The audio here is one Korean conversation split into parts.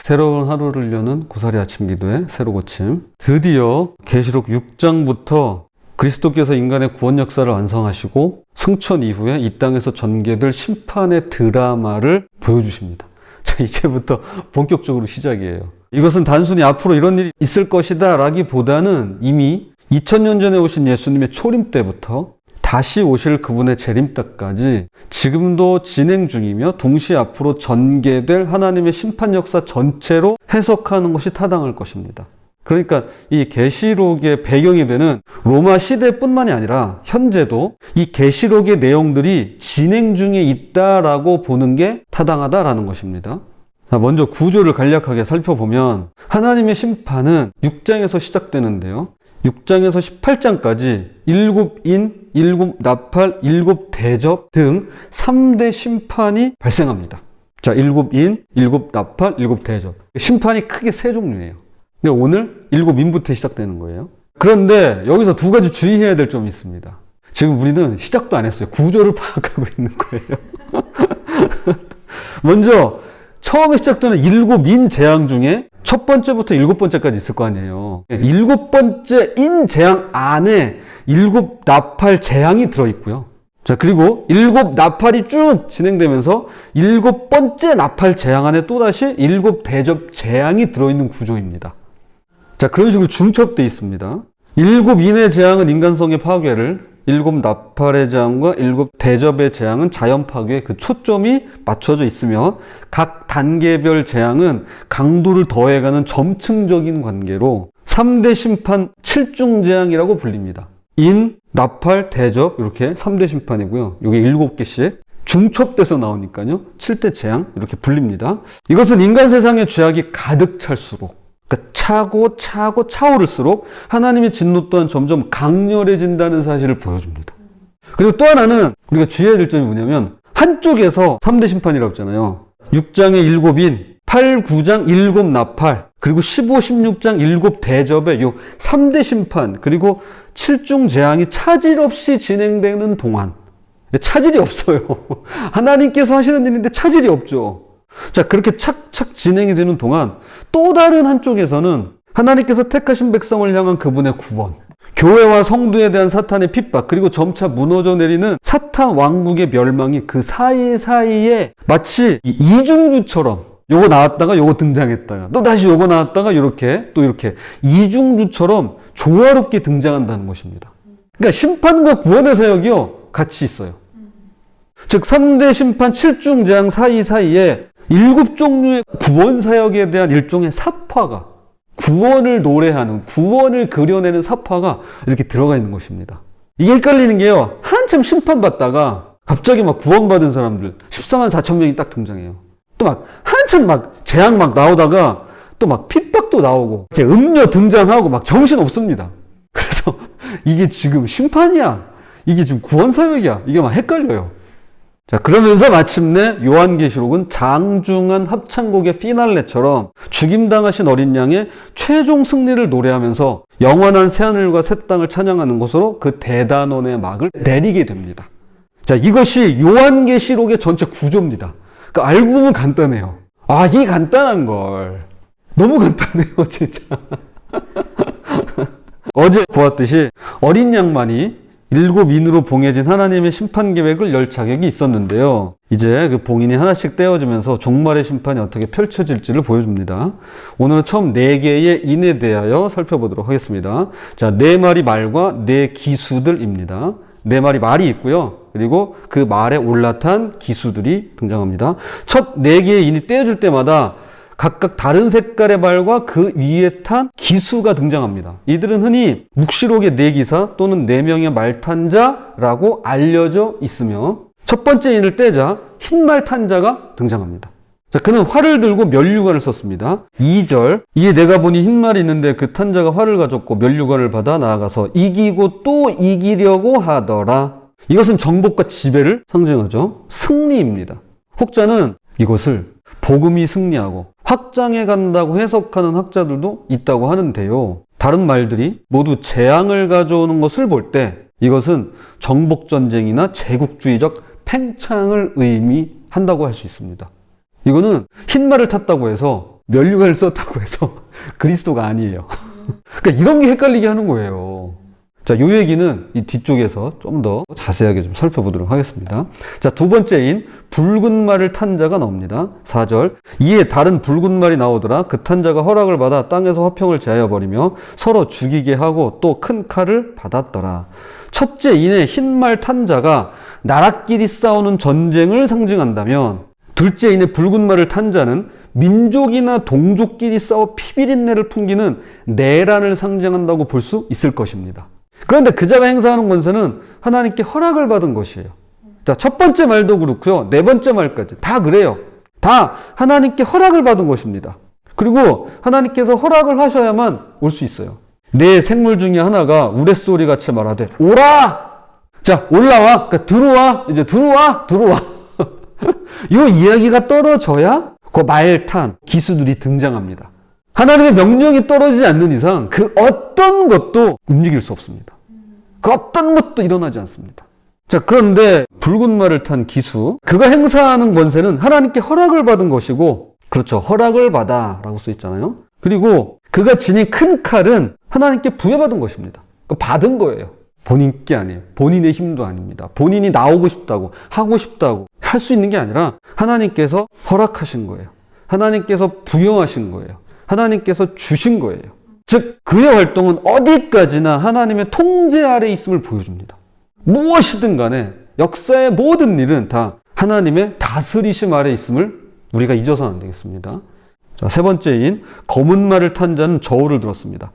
새로운 하루를 여는 고사리 아침 기도의 새로 고침. 드디어 계시록 6장부터 그리스도께서 인간의 구원 역사를 완성하시고 승천 이후에 이 땅에서 전개될 심판의 드라마를 보여주십니다. 자, 이제부터 본격적으로 시작이에요. 이것은 단순히 앞으로 이런 일이 있을 것이다 라기보다는 이미 2000년 전에 오신 예수님의 초림 때부터 다시 오실 그분의 재림 때까지 지금도 진행 중이며 동시에 앞으로 전개될 하나님의 심판 역사 전체로 해석하는 것이 타당할 것입니다. 그러니까 이 계시록의 배경이 되는 로마 시대뿐만이 아니라 현재도 이 계시록의 내용들이 진행 중에 있다라고 보는 게 타당하다라는 것입니다. 먼저 구조를 간략하게 살펴보면 하나님의 심판은 6장에서 시작되는데요. 6장에서 18장까지 7인, 7나팔, 7대접 등 3대 심판이 발생합니다. 자, 7인, 7나팔, 7대접. 심판이 크게 세 종류예요. 근데 오늘 7인부터 시작되는 거예요. 그런데 여기서 두 가지 주의해야 될 점이 있습니다. 지금 우리는 시작도 안 했어요. 구조를 파악하고 있는 거예요. 먼저 처음에 시작되는 7인 재앙 중에 첫 번째부터 7번째까지 있을 거 아니에요. 7번째 인 재앙 안에 7나팔 재앙이 들어있고요. 자, 그리고 7나팔이 쭉 진행되면서 7번째 나팔 재앙 안에 또다시 7대접 재앙이 들어있는 구조입니다. 자, 그런 식으로 중첩되어 있습니다. 7인의 재앙은 인간성의 파괴를, 7나팔의 재앙과 7대접의 재앙은 자연 파괴에 그 초점이 맞춰져 있으며 각 단계별 재앙은 강도를 더해가는 점층적인 관계로 3대 심판 7중 재앙이라고 불립니다. 인, 나팔, 대접 이렇게 3대 심판이고요. 이게 7개씩 중첩돼서 나오니까요. 7대 재앙 이렇게 불립니다. 이것은 인간 세상의 죄악이 가득 찰수록, 그러니까 차고 차오를수록 하나님의 진노 또한 점점 강렬해진다는 사실을 보여줍니다. 그리고 또 하나는 우리가 주의해야 될 점이 뭐냐면 한쪽에서 3대 심판이라고 했잖아요. 6장의 7인, 8, 9장 7나팔, 그리고 15, 16장 7대접의 요 3대 심판, 그리고 7중 재앙이 차질 없이 진행되는 동안, 차질이 없어요. 하나님께서 하시는 일인데 차질이 없죠. 자, 그렇게 착착 진행이 되는 동안 또 다른 한쪽에서는 하나님께서 택하신 백성을 향한 그분의 구원, 교회와 성도에 대한 사탄의 핍박, 그리고 점차 무너져 내리는 사탄 왕국의 멸망이 그 사이사이에 마치 이중주처럼 요거 나왔다가 요거 등장했다가 또 다시 요거 나왔다가 이렇게 또 이렇게 이중주처럼 조화롭게 등장한다는 것입니다. 그러니까 심판과 구원의 사역이요 같이 있어요. 즉 3대 심판 7중 재앙 사이사이에 7종류의 구원 사역에 대한 일종의 사파가, 구원을 노래하는, 구원을 그려내는 사파가 이렇게 들어가 있는 것입니다. 이게 헷갈리는 게요, 한참 심판받다가 갑자기 막 구원받은 사람들 14만 4천 명이 딱 등장해요. 또 막 한참 막 재앙 막 나오다가 또 막 핍박도 나오고 이렇게 음료 등장하고 막 정신 없습니다. 그래서 이게 지금 심판이야, 이게 지금 구원 사역이야, 이게 막 헷갈려요. 자, 그러면서 마침내 요한계시록은 장중한 합창곡의 피날레처럼 죽임당하신 어린 양의 최종 승리를 노래하면서 영원한 새하늘과 새 땅을 찬양하는 것으로 그 대단원의 막을 내리게 됩니다. 자, 이것이 요한계시록의 전체 구조입니다. 그러니까 알고 보면 간단해요. 아, 이 간단한 걸. 너무 간단해요, 진짜. 어제 보았듯이 어린 양만이 7인으로 봉해진 하나님의 심판 계획을 열 자격이 있었는데요. 이제 그 봉인이 하나씩 떼어지면서 종말의 심판이 어떻게 펼쳐질지를 보여줍니다. 오늘은 처음 4개의 인에 대하여 살펴보도록 하겠습니다. 자, 4마리 말과 4기수들입니다. 4마리 말이 있고요. 그리고 그 말에 올라탄 기수들이 등장합니다. 첫 4개의 인이 떼어질 때마다 각각 다른 색깔의 말과 그 위에 탄 기수가 등장합니다. 이들은 흔히 묵시록의 4기사 또는 4명의 말탄자라고 알려져 있으며 첫 번째 인을 떼자 흰 말 탄자가 등장합니다. 자, 그는 활을 들고 면류관을 썼습니다. 2절, 이에 내가 보니 흰 말이 있는데 그 탄자가 활을 가졌고 면류관을 받아 나아가서 이기고 또 이기려고 하더라. 이것은 정복과 지배를 상징하죠. 승리입니다. 혹자는 이것을 복음이 승리하고 확장해 간다고 해석하는 학자들도 있다고 하는데요. 다른 말들이 모두 재앙을 가져오는 것을 볼 때 이것은 정복전쟁이나 제국주의적 팽창을 의미한다고 할 수 있습니다. 이거는 흰 말을 탔다고 해서 면류관을 썼다고 해서 그리스도가 아니에요. 그러니까 이런 게 헷갈리게 하는 거예요. 자, 요 얘기는 이 뒤쪽에서 좀 더 자세하게 좀 살펴보도록 하겠습니다. 자, 두 번째인 붉은 말을 탄 자가 나옵니다. 4절. 이에 다른 붉은 말이 나오더라. 그 탄 자가 허락을 받아 땅에서 화평을 제하여 버리며 서로 죽이게 하고 또 큰 칼을 받았더라. 첫째 인의 흰 말 탄 자가 나라끼리 싸우는 전쟁을 상징한다면, 둘째 인의 붉은 말을 탄 자는 민족이나 동족끼리 싸워 피비린내를 풍기는 내란을 상징한다고 볼 수 있을 것입니다. 그런데 그 자가 행사하는 권세는 하나님께 허락을 받은 것이에요. 자, 첫 번째 말도 그렇고요. 네 번째 말까지 다 그래요. 다 하나님께 허락을 받은 것입니다. 그리고 하나님께서 허락을 하셔야만 올 수 있어요. 네 생물 중에 하나가 우레소리 같이 말하되 오라! 자, 올라와! 그러니까 들어와! 이제 들어와! 이 이야기가 떨어져야 그 말탄 기수들이 등장합니다. 하나님의 명령이 떨어지지 않는 이상 그 어떤 것도 움직일 수 없습니다. 그 어떤 것도 일어나지 않습니다. 자, 그런데 붉은 말을 탄 기수, 그가 행사하는 권세는 하나님께 허락을 받은 것이고, 그렇죠, 허락을 받아 라고 써 있잖아요. 그리고 그가 지닌 큰 칼은 하나님께 부여받은 것입니다. 그러니까 받은 거예요. 본인 게 아니에요. 본인의 힘도 아닙니다. 본인이 나오고 싶다고 하고 싶다고 할 수 있는 게 아니라 하나님께서 허락하신 거예요. 하나님께서 부여하신 거예요. 하나님께서 주신 거예요. 즉 그의 활동은 어디까지나 하나님의 통제 아래 있음을 보여줍니다. 무엇이든 간에 역사의 모든 일은 다 하나님의 다스리심 아래 있음을 우리가 잊어서는 안 되겠습니다. 자, 세 번째인 검은 말을 탄 자는 저울을 들었습니다.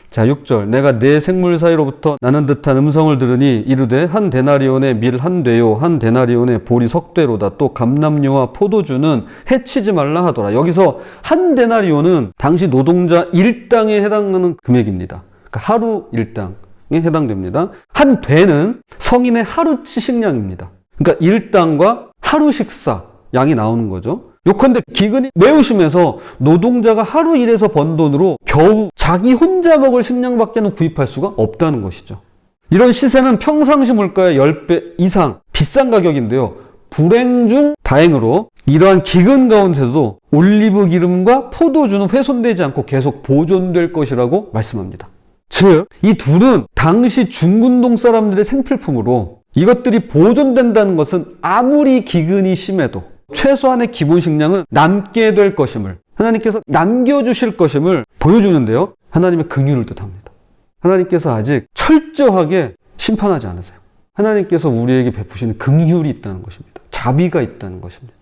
자, 6절. 내가 내 생물 사이로부터 나는 듯한 음성을 들으니 이르되 한 데나리온의 밀 한 되요 한 데나리온의 보리 석 되로다. 또 감람류와 포도주는 해치지 말라 하더라. 여기서 한 데나리온은 당시 노동자 일당에 해당하는 금액입니다. 그러니까 하루 일당에 해당됩니다. 한 되는 성인의 하루치 식량입니다. 그러니까 일당과 하루 식사 양이 나오는 거죠. 요컨대 기근이 매우 심해서 노동자가 하루 일해서 번 돈으로 겨우 자기 혼자 먹을 식량밖에는 구입할 수가 없다는 것이죠. 이런 시세는 평상시 물가의 10배 이상 비싼 가격인데요. 불행 중 다행으로 이러한 기근 가운데서도 올리브 기름과 포도주는 훼손되지 않고 계속 보존될 것이라고 말씀합니다. 즉, 이 둘은 당시 중근동 사람들의 생필품으로 이것들이 보존된다는 것은 아무리 기근이 심해도 최소한의 기본 식량은 남게 될 것임을, 하나님께서 남겨주실 것임을 보여주는데요. 하나님의 긍휼을 뜻합니다. 하나님께서 아직 철저하게 심판하지 않으세요. 하나님께서 우리에게 베푸시는 긍휼이 있다는 것입니다. 자비가 있다는 것입니다.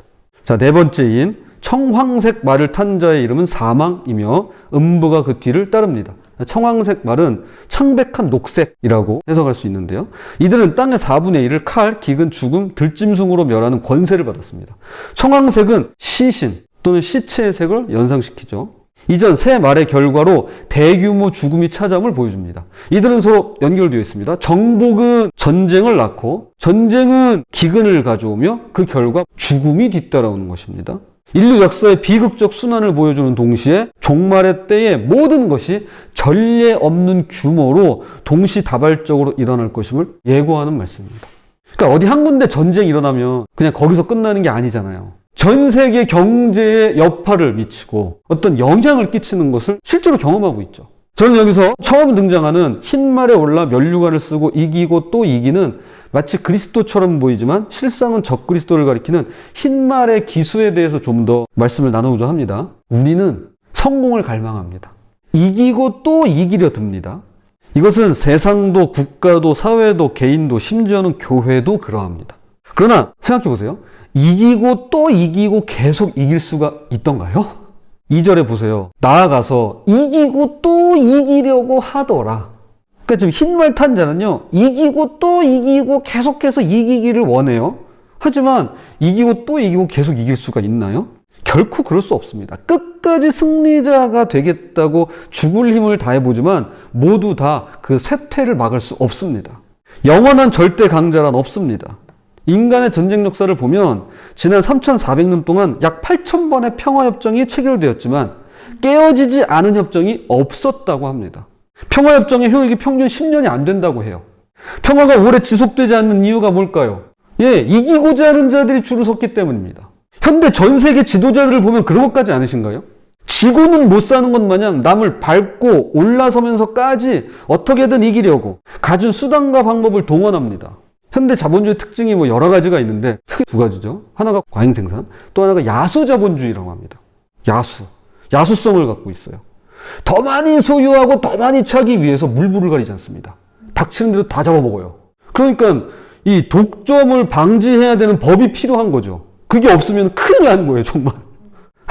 자, 네 번째인 청황색 말을 탄 자의 이름은 사망이며 음부가 그 뒤를 따릅니다. 청황색 말은 창백한 녹색이라고 해석할 수 있는데요. 이들은 땅의 4분의 1을 칼, 기근, 죽음, 들짐승으로 멸하는 권세를 받았습니다. 청황색은 시신 또는 시체의 색을 연상시키죠. 이전 세 말의 결과로 대규모 죽음이 찾아옴을 보여줍니다. 이들은 서로 연결되어 있습니다. 정복은 전쟁을 낳고 전쟁은 기근을 가져오며 그 결과 죽음이 뒤따라오는 것입니다. 인류 역사의 비극적 순환을 보여주는 동시에 종말의 때에 모든 것이 전례 없는 규모로 동시다발적으로 일어날 것임을 예고하는 말씀입니다. 그러니까 어디 한 군데 전쟁이 일어나면 그냥 거기서 끝나는 게 아니잖아요. 전 세계 경제에 여파를 미치고 어떤 영향을 끼치는 것을 실제로 경험하고 있죠. 저는 여기서 처음 등장하는 흰 말에 올라 면류관을 쓰고 이기고 또 이기는 마치 그리스도처럼 보이지만 실상은 적그리스도를 가리키는 흰 말의 기수에 대해서 좀 더 말씀을 나누고자 합니다. 우리는 성공을 갈망합니다. 이기고 또 이기려 듭니다. 이것은 세상도 국가도 사회도 개인도 심지어는 교회도 그러합니다. 그러나 생각해 보세요. 이기고 또 이기고 계속 이길 수가 있던가요? 2절에 보세요. 나아가서 이기고 또 이기려고 하더라. 그러니까 지금 흰말 탄 자는요, 이기고 또 이기고 계속해서 이기기를 원해요. 하지만 이기고 또 이기고 계속 이길 수가 있나요? 결코 그럴 수 없습니다. 끝까지 승리자가 되겠다고 죽을 힘을 다해보지만 모두 다 그 쇠퇴를 막을 수 없습니다. 영원한 절대 강자란 없습니다. 인간의 전쟁 역사를 보면 지난 3,400년 동안 약 8,000번의 평화협정이 체결되었지만 깨어지지 않은 협정이 없었다고 합니다. 평화협정의 효력이 평균 10년이 안 된다고 해요. 평화가 오래 지속되지 않는 이유가 뭘까요? 이기고자 하는 자들이 줄을 섰기 때문입니다. 현대 전 세계 지도자들을 보면 그런 것 같지 않으신가요? 지고는 못 사는 것 마냥 남을 밟고 올라서면서까지 어떻게든 이기려고 갖은 수단과 방법을 동원합니다. 현대 자본주의 특징이 뭐 여러 가지가 있는데 크게 두 가지죠. 하나가 과잉 생산, 또 하나가 야수 자본주의라고 합니다. 야수성을 갖고 있어요. 더 많이 소유하고 더 많이 차기 위해서 물불을 가리지 않습니다. 닥치는 대로 다 잡아먹어요. 그러니까 이 독점을 방지해야 되는 법이 필요한 거죠. 그게 없으면 큰일 나는 거예요, 정말.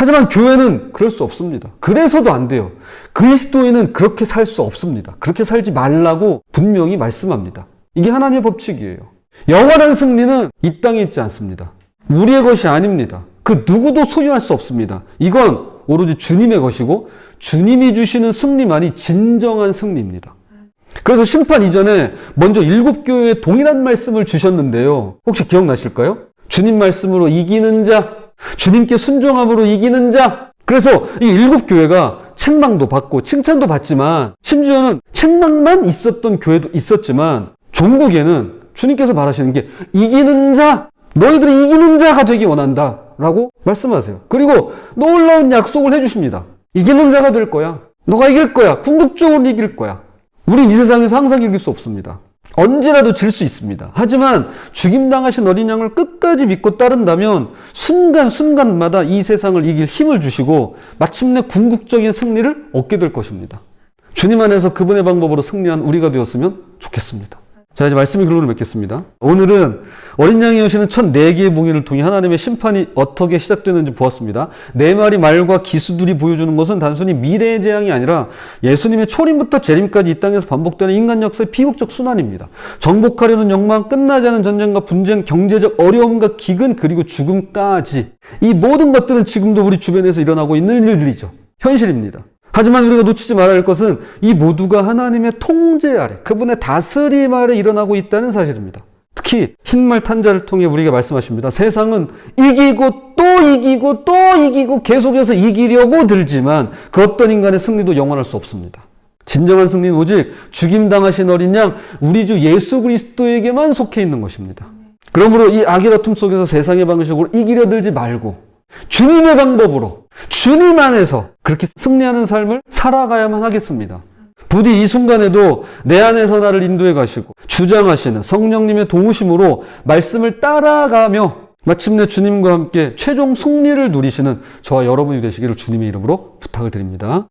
하지만 교회는 그럴 수 없습니다. 그래서도 안 돼요. 그리스도인은 그렇게 살 수 없습니다. 그렇게 살지 말라고 분명히 말씀합니다. 이게 하나님의 법칙이에요. 영원한 승리는 이 땅에 있지 않습니다. 우리의 것이 아닙니다. 그 누구도 소유할 수 없습니다. 이건 오로지 주님의 것이고 주님이 주시는 승리만이 진정한 승리입니다. 그래서 심판 이전에 먼저 7교회에 동일한 말씀을 주셨는데요. 혹시 기억나실까요? 주님 말씀으로 이기는 자, 주님께 순종함으로 이기는 자. 그래서 이 7교회가 책망도 받고 칭찬도 받지만 심지어는 책망만 있었던 교회도 있었지만 종국에는 주님께서 말하시는 게 이기는 자, 너희들이 이기는 자가 되기 원한다 라고 말씀하세요. 그리고 놀라운 약속을 해주십니다. 이기는 자가 될 거야. 너가 이길 거야. 궁극적으로 이길 거야. 우린 이 세상에서 항상 이길 수 없습니다. 언제라도 질 수 있습니다. 하지만 죽임당하신 어린 양을 끝까지 믿고 따른다면 순간순간마다 이 세상을 이길 힘을 주시고 마침내 궁극적인 승리를 얻게 될 것입니다. 주님 안에서 그분의 방법으로 승리한 우리가 되었으면 좋겠습니다. 자, 이제 말씀의 근원을 맺겠습니다. 오늘은 어린 양이 여시는 첫 4개의 봉인을 통해 하나님의 심판이 어떻게 시작되는지 보았습니다. 4마리 말과 기수들이 보여주는 것은 단순히 미래의 재앙이 아니라 예수님의 초림부터 재림까지 이 땅에서 반복되는 인간 역사의 비극적 순환입니다. 정복하려는 욕망, 끝나지 않은 전쟁과 분쟁, 경제적 어려움과 기근, 그리고 죽음까지. 이 모든 것들은 지금도 우리 주변에서 일어나고 있는 일들이죠. 현실입니다. 하지만 우리가 놓치지 말아야 할 것은 이 모두가 하나님의 통제 아래, 그분의 다스림 아래 일어나고 있다는 사실입니다. 특히 흰말 탄자를 통해 우리에게 말씀하십니다. 세상은 이기고 또 이기고 또 이기고 계속해서 이기려고 들지만 그 어떤 인간의 승리도 영원할 수 없습니다. 진정한 승리는 오직 죽임당하신 어린 양 우리 주 예수 그리스도에게만 속해 있는 것입니다. 그러므로 이 악의 다툼 속에서 세상의 방식으로 이기려 들지 말고 주님의 방법으로 주님 안에서 그렇게 승리하는 삶을 살아가야만 하겠습니다. 부디 이 순간에도 내 안에서 나를 인도해 가시고 주장하시는 성령님의 도우심으로 말씀을 따라가며 마침내 주님과 함께 최종 승리를 누리시는 저와 여러분이 되시기를 주님의 이름으로 부탁을 드립니다.